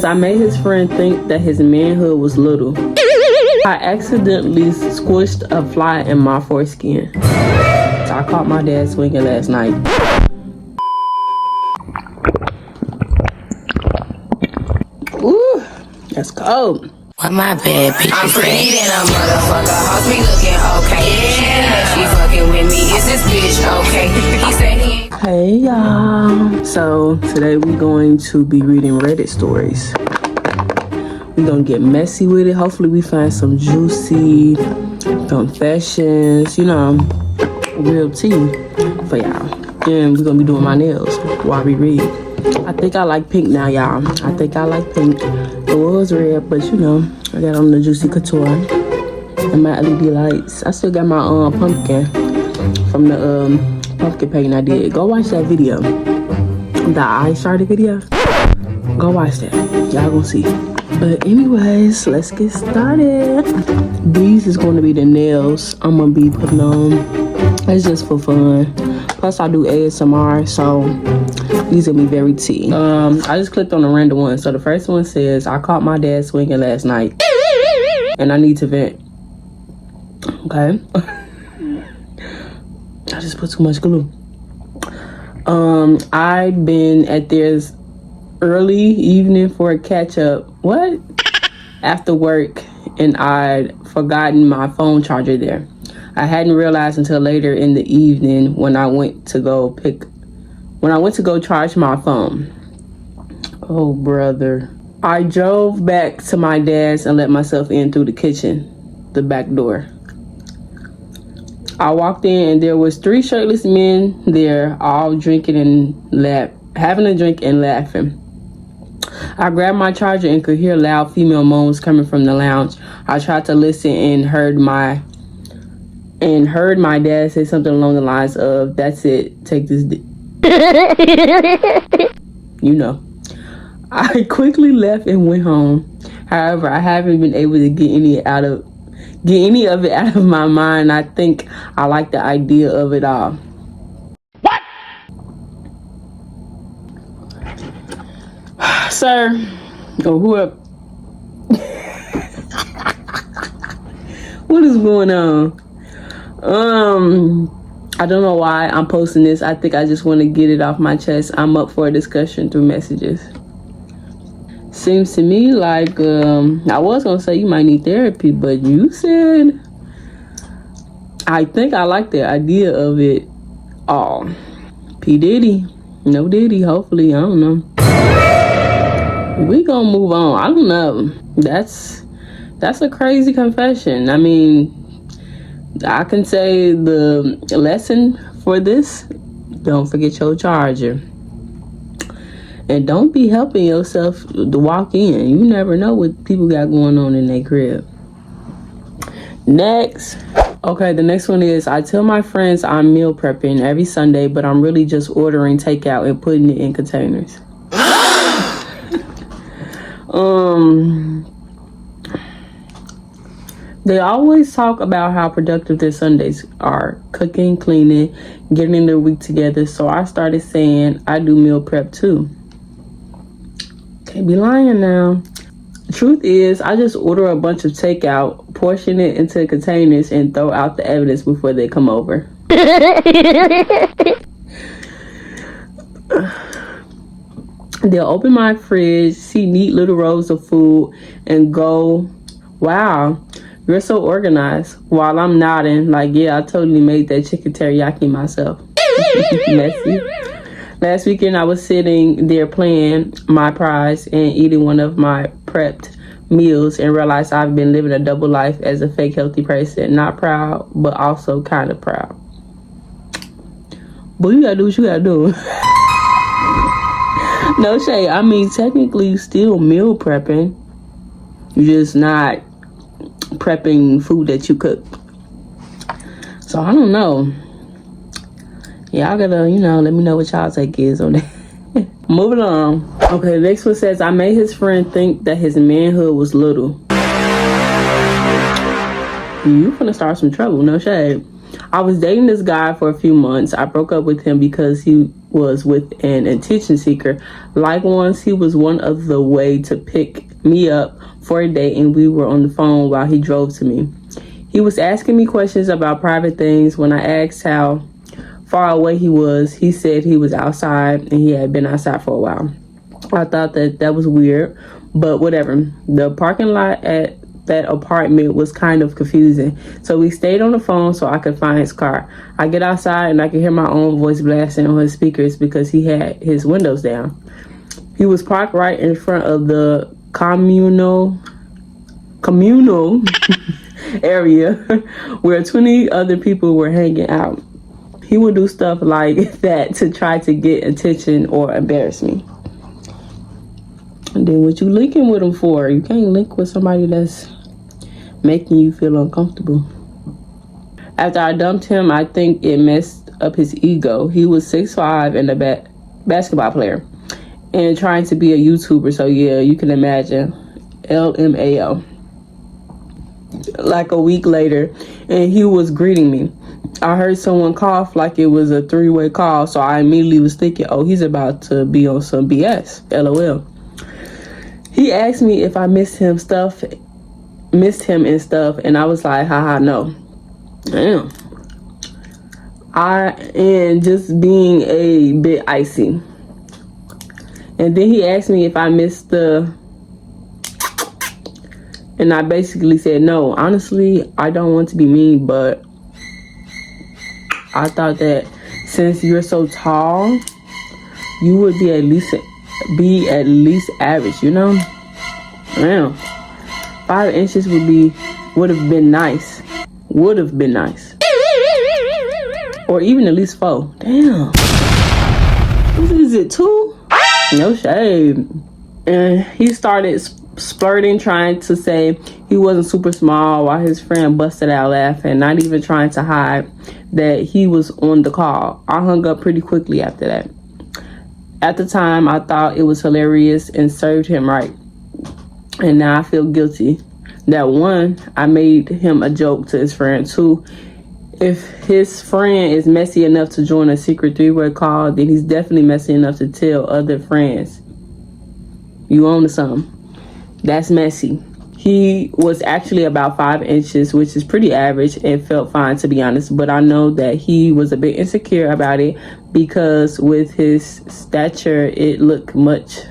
I made his friend think that his manhood was little. I accidentally squished a fly in my foreskin. So I caught my dad swinging last night. Ooh, that's cold. What my bad bitch? I'm pretty than a motherfucker. Hoes be looking okay. Yeah, she fucking with me. Is this bitch okay? He said he. Hey y'all. So today we're going to be reading Reddit stories. We're gonna get messy with it. Hopefully we find some juicy confessions, you know, real tea for y'all. And we're gonna be doing my nails while we read. I think I like pink now, y'all. I think I like pink. It was red, but you know, I got on the Juicy Couture and my LED lights. I still got my pumpkin from the pumpkin painting I did. Go watch that video. The I started video. Go watch that. Y'all gonna see. But anyways, let's get started. These is going to be the nails I'm gonna be putting on. It's just for fun. Plus I do ASMR, so these gonna be very tea. I just clicked on a random one. So the first one says, I caught my dad swinging last night and I need to vent. Okay. I just put too much glue. I've been at theirs early evening for a catch up. What? After work, and I'd forgotten my phone charger there. I hadn't realized until later in the evening when I went to go charge my phone. Oh, brother. I drove back to my dad's and let myself in through the kitchen, the back door. I walked in and there was 3 shirtless men there, all drinking and having a drink and laughing. I grabbed my charger and could hear loud female moans coming from the lounge. I tried to listen and heard my dad say something along the lines of, "That's it, take this you know." I quickly left and went home. However, I haven't been able to get any of it out of my mind. I think I like the idea of it all. What? Sir, or whoever. What is going on? I don't know why I'm posting this. I think I just want to get it off my chest. I'm up for a discussion through messages. Seems to me like, I was going to say you might need therapy, but you said, I think I like the idea of it all. P. Diddy. No Diddy, hopefully. I don't know. We gonna move on. I don't know. That's a crazy confession. I mean, I can say the lesson for this: don't forget your charger, and don't be helping yourself to walk in. You never know what people got going on in their crib. Next. Okay, the next one is, I tell my friends I'm meal prepping every Sunday, but I'm really just ordering takeout and putting it in containers. They always talk about how productive their Sundays are, cooking, cleaning, getting their week together. So I started saying I do meal prep too. Can't be lying now. The truth is, I just order a bunch of takeout, portion it into containers, and throw out the evidence before they come over. They'll open my fridge, see neat little rows of food, and go, "Wow, you're so organized," while I'm nodding like, "Yeah, I totally made that chicken teriyaki myself." Messy. Last weekend, I was sitting there playing my prize and eating one of my prepped meals and realized I've been living a double life as a fake healthy person. Not proud, but also kind of proud. But you gotta do what you gotta do. No shade. I mean, technically, you still meal prepping. You're just not prepping food that you cook. So I don't know. Y'all gotta, let me know what y'all take is on that. Moving on. Okay, the next one says, I made his friend think that his manhood was little. You finna start some trouble, no shade. I was dating this guy for a few months. I broke up with him because he was with an attention seeker. Like once, he was one of the way to pick me up for a date, and we were on the phone while he drove to me. He was asking me questions about private things. When I asked how far away he was, he said he was outside and he had been outside for a while. I thought that was weird, but whatever. The parking lot at that apartment was kind of confusing, so we stayed on the phone so I could find his car. I get outside and I can hear my own voice blasting on his speakers because he had his windows down. He was parked right in front of the communal area where 20 other people were hanging out. He would do stuff like that to try to get attention or embarrass me. And then what you linking with him for? You can't link with somebody that's making you feel uncomfortable. After I dumped him, I think it messed up his ego. He was 6'5" and a basketball player and trying to be a YouTuber. So yeah, you can imagine. LMAO. Like a week later, and he was greeting me. I heard someone cough like it was a three-way call, so I immediately was thinking, oh, he's about to be on some BS. LOL. He asked me if I missed him and stuff, and I was like, haha, no. Damn. And just being a bit icy. And then he asked me if I missed and I basically said no. Honestly, I don't want to be mean, but I thought that since you're so tall, you would be at least average, you know? Damn. 5 inches would have been nice. Would have been nice. Or even at least 4. Damn. What is it, 2? No shade. And he started splurting, trying to say he wasn't super small, while his friend busted out laughing, not even trying to hide that he was on the call. I hung up pretty quickly after that. At the time, I thought it was hilarious and served him right. And now I feel guilty. That 1, I made him a joke to his friend. 2, if his friend is messy enough to join a secret 3-way call, then he's definitely messy enough to tell other friends. You own to something. That's messy. He was actually about 5 inches, which is pretty average, and felt fine, to be honest. But I know that he was a bit insecure about it because with his stature, it looked much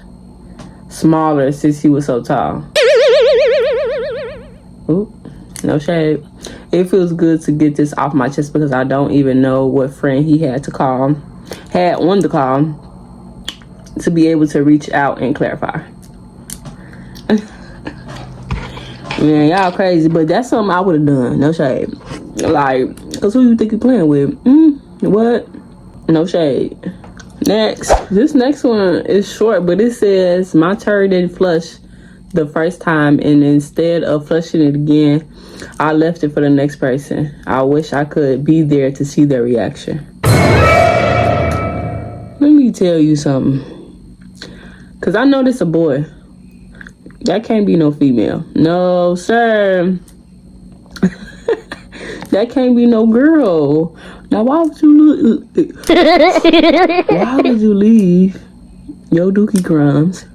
smaller since he was so tall. Ooh, no shade. It feels good to get this off my chest because I don't even know what friend he had on the call to be able to reach out and clarify. Man, y'all crazy, but that's something I would have done. No shade. Like, cause who you think you're playing with? What? No shade. Next. This next one is short, but it says, my turd didn't flush the first time, and instead of flushing it again, I left it for the next person. I wish I could be there to see their reaction. Let me tell you something. Cause I know this a boy. That can't be no female. No, sir. That can't be no girl. Now, why would you leave your dookie crumbs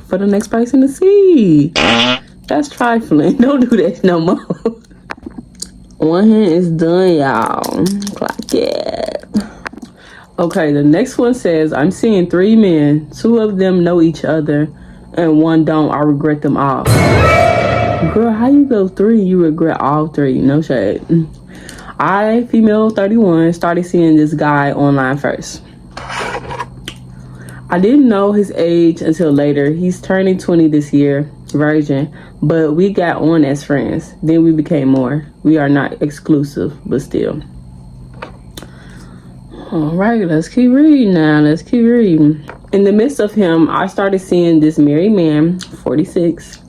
for the next person to see? That's trifling. Don't do that no more. One hand is done, y'all. Clock it. Okay, the next one says, I'm seeing 3 men. 2 of them know each other, and 1 don't. I regret them all. Girl, how you go 3? You regret all 3. No shade. I, female 31, started seeing this guy online first. I didn't know his age until later. He's turning 20 this year, virgin, but we got on as friends. Then we became more. We are not exclusive, but still. All right, let's keep reading now. Let's keep reading. In the midst of him, I started seeing this married man, 46,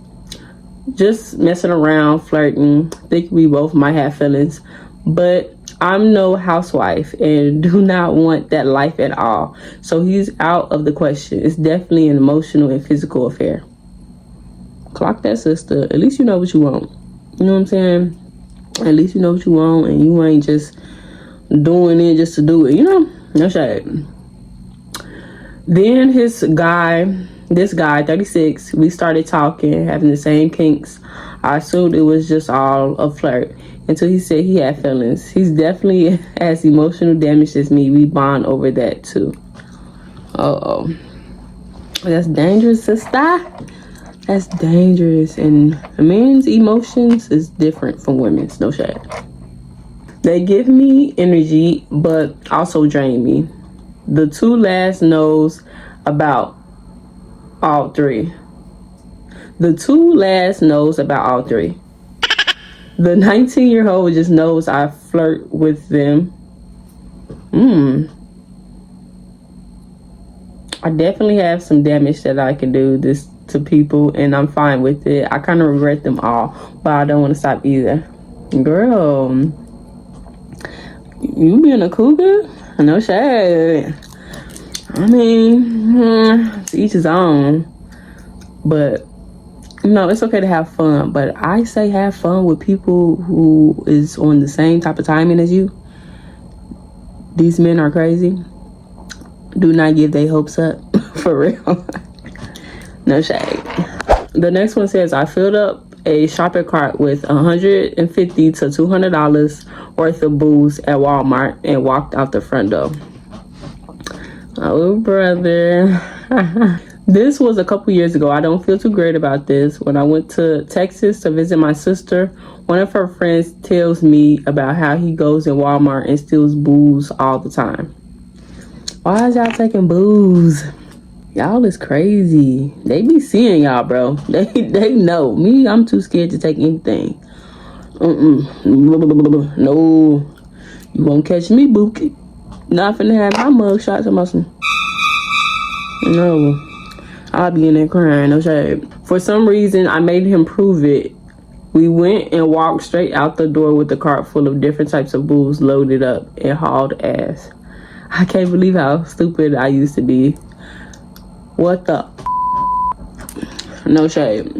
just messing around, flirting. Think we both might have feelings, but I'm no housewife and do not want that life at all. So he's out of the question. It's definitely an emotional and physical affair. Clock that, sister. At least you know what you want. You know what I'm saying? At least you know what you want, and you ain't just doing it just to do it, you know? No shade. Then this guy, 36, we started talking, having the same kinks. I assumed it was just all a flirt until he said he had feelings. He's definitely as emotional damage as me. We bond over that too. Uh-oh. That's dangerous, sister. That's dangerous. And men's emotions is different from women's, no shade. They give me energy, but also drain me. The two last knows about all three. The 19-year-old just knows I flirt with them. I definitely have some damage that I can do this to people, and I'm fine with it. I kind of regret them all, but I don't want to stop either. Girl, you being a cougar? No shade. I mean, to each his own. But, you know, it's okay to have fun. But I say have fun with people who is on the same type of timing as you. These men are crazy. Do not give their hopes up. For real. No shade. The next one says, I filled up a shopping cart with $150 to $200 worth of booze at Walmart and walked out the front door. Oh, brother. This was a couple years ago. I don't feel too great about this. When I went to Texas to visit my sister, one of her friends tells me about how he goes in Walmart and steals booze all the time. Why is y'all taking booze? Y'all is crazy. They be seeing y'all, bro. They know. Me, I'm too scared to take anything. No. You won't catch me, Bookie. Not finna have my mug shots or something. No. I'll be in there crying, no shade. For some reason, I made him prove it. We went and walked straight out the door with the cart full of different types of booze loaded up and hauled ass. I can't believe how stupid I used to be. What the? No shade.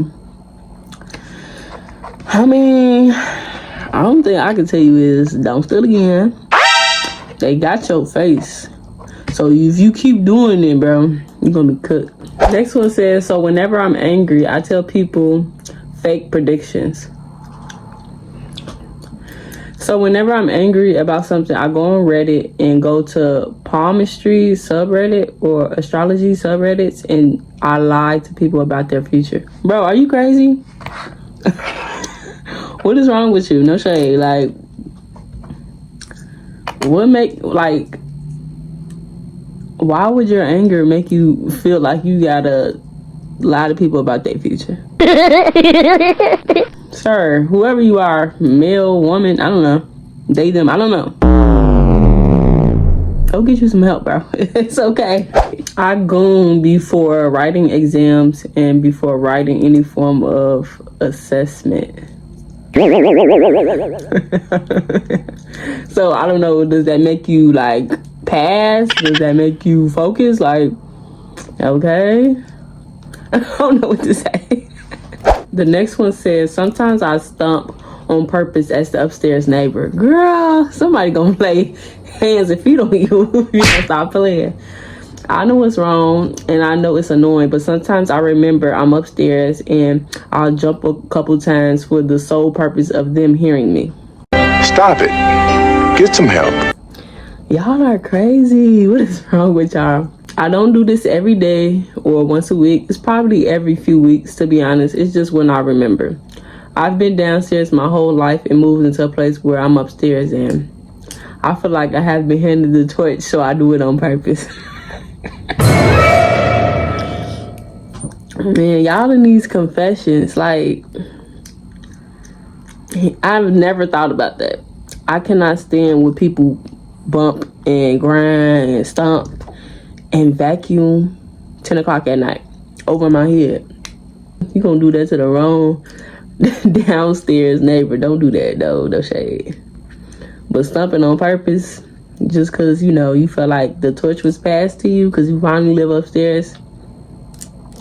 I mean, I don't think I can tell you is don't steal again. They got your face. So if you keep doing it, bro, you're gonna be cooked. Next one says, so whenever I'm angry, I tell people fake predictions. So whenever I'm angry about something, I go on Reddit and go to palmistry subreddit or astrology subreddits, and I lie to people about their future. Bro, are you crazy? What is wrong with you? No shade. Like, why would your anger make you feel like you gotta lie to people about their future? Sir, whoever you are, male, woman, I don't know. Date them, I don't know. Go get you some help, bro. It's okay. I goon before writing exams and before writing any form of assessment. So I don't know, does that make you like pass? Does that make you focus? Like, okay. I don't know what to say. The next one says, sometimes I stomp on purpose as the upstairs neighbor. Girl, somebody gonna lay hands and feet on you if you don't stop playing. I know it's wrong and I know it's annoying, but sometimes I remember I'm upstairs and I'll jump a couple times for the sole purpose of them hearing me. Stop it. Get some help. Y'all are crazy. What is wrong with y'all? I don't do this every day or once a week. It's probably every few weeks, to be honest. It's just when I remember. I've been downstairs my whole life and moved into a place where I'm upstairs, and I feel like I have been handed the torch, so I do it on purpose. Man, y'all in these confessions, like, I've never thought about that. I cannot stand when people bump and grind and stomp and vacuum 10 o'clock at night over my head. You gonna do that to the wrong downstairs neighbor. Don't do that though, no shade. But stomping on purpose, just cause you know, you feel like the torch was passed to you cause you finally live upstairs,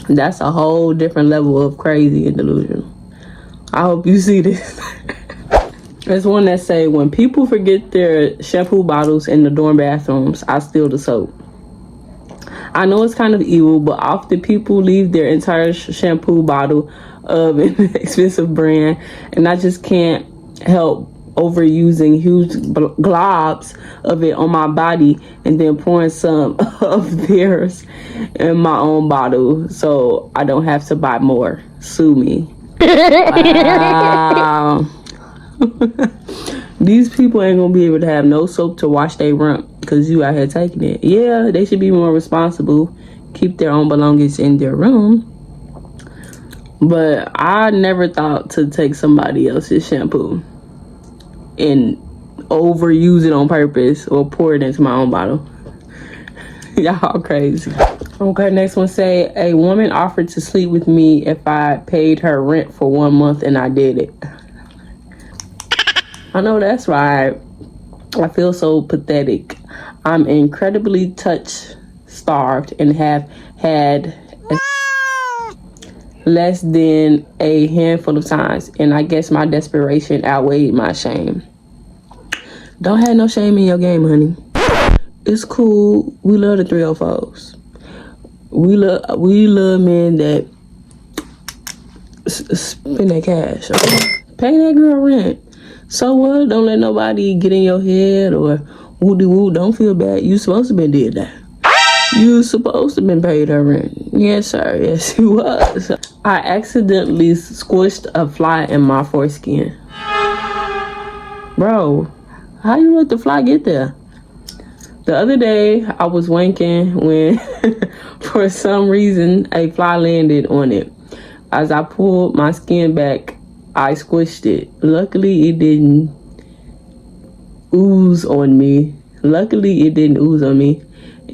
that's a whole different level of crazy and delusional. I hope you see this. There's one that say, when people forget their shampoo bottles in the dorm bathrooms, I steal the soap. I know it's kind of evil, but often people leave their entire shampoo bottle of an expensive brand, and I just can't help overusing huge globs of it on my body and then pouring some of theirs in my own bottle so I don't have to buy more. Sue me. Wow. These people ain't gonna be able to have no soap to wash their rump because you out here taking it. Yeah, they should be more responsible, keep their own belongings in their room. But I never thought to take somebody else's shampoo and overuse it on purpose or pour it into my own bottle. Y'all crazy. Okay, next one say, a woman offered to sleep with me if I paid her rent for 1 month and I did it. I know that's right. I feel so pathetic. I'm incredibly touch-starved and have had less than a handful of times, and I guess my desperation outweighed my shame. Don't have no shame in your game, honey. It's cool. We love the 304s. We love men that spend their cash. Okay? Pay that girl rent. So what? Don't let nobody get in your head or woo-de-woo. Don't feel bad. You supposed to been did that. You supposed to been paid her rent. Yes, sir. Yes, you was. I accidentally squished a fly in my foreskin. Bro, how you let the fly get there? The other day, I was wanking when, for some reason, a fly landed on it. As I pulled my skin back, I squished it. Luckily, it didn't ooze on me.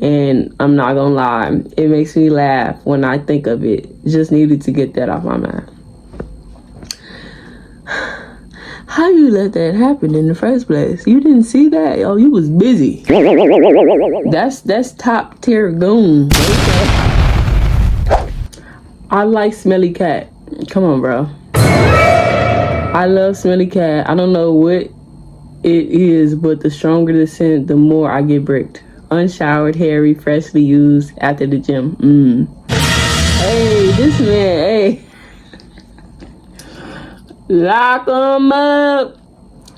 And I'm not gonna lie, it makes me laugh when I think of it. Just needed to get that off my mind. How you let that happen in the first place? You didn't see that? Oh, you was busy. That's top tier goon. I like smelly cat. Come on, bro. I love smelly cat. I don't know what it is, but the stronger the scent, the more I get bricked. Unshowered, hairy, freshly used after the gym. Hey, this man, hey. Lock 'em up.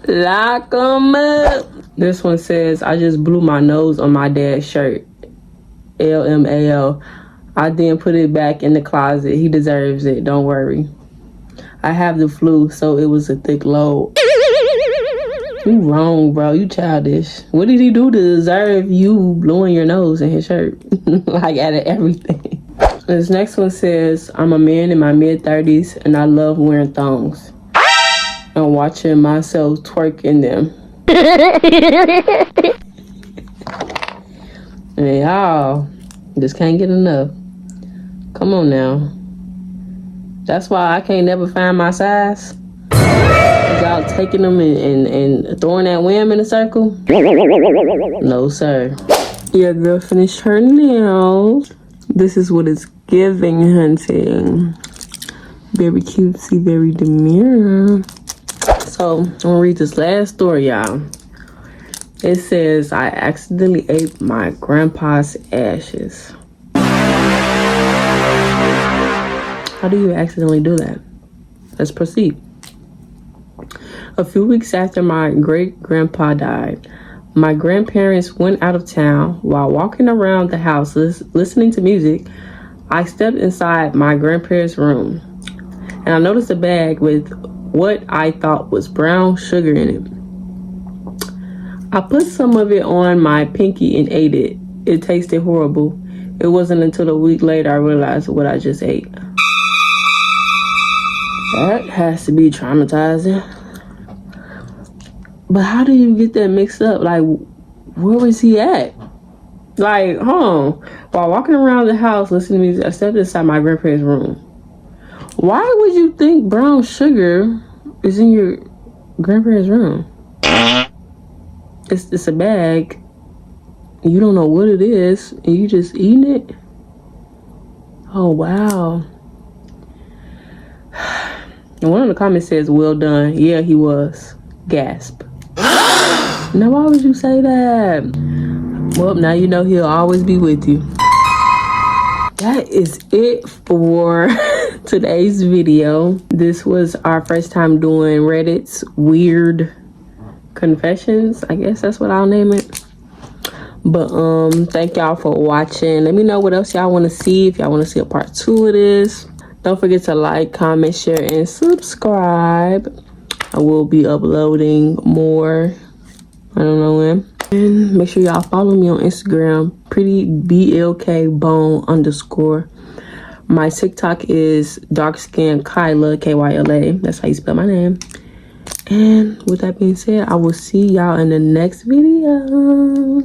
Lock 'em up. This one says, I just blew my nose on my dad's shirt. LMAO. I then put it back in the closet. He deserves it. Don't worry. I have the flu, so it was a thick load. You wrong, bro. You childish. What did he do to deserve you blowing your nose in his shirt? Like, out of everything. This next one says, I'm a man in my mid-30s, and I love wearing thongs. And watching myself twerk in them. And y'all just can't get enough. Come on now. That's why I can't never find my size. Y'all taking them and throwing that wham in a circle? No, sir. Your girl finished her nails. This is what it's giving, hunting. Very cutesy, very demure. So, I'm gonna read this last story, y'all. It says, I accidentally ate my grandpa's ashes. How do you accidentally do that? Let's proceed. A few weeks after my great-grandpa died, my grandparents went out of town. While walking around the house listening to music, I stepped inside my grandparents' room, and I noticed a bag with what I thought was brown sugar in it. I put some of it on my pinky and ate it. It tasted horrible. It wasn't until a week later I realized what I just ate. That has to be traumatizing. But how do you get that mixed up? Like, where was he at? Like, while walking around the house listening to music, I stepped inside my grandparents' room. Why would you think brown sugar is in your grandparents' room? It's a bag. You don't know what it is, and you just eating it? Oh, wow. And one of the comments says, well done. Yeah, he was. Gasp. Now, why would you say that? Well, now you know he'll always be with you. That is it for today's video. This was our first time doing Reddit's weird confessions. I guess that's what I'll name it. But thank y'all for watching. Let me know what else y'all want to see. If y'all want to see a part 2 of this, don't forget to like, comment, share, and subscribe. I will be uploading more. I don't know when. And make sure y'all follow me on Instagram, prettyblkbone_. My TikTok is darkskin Kyla, Kyla. That's how you spell my name. And with that being said, I will see y'all in the next video.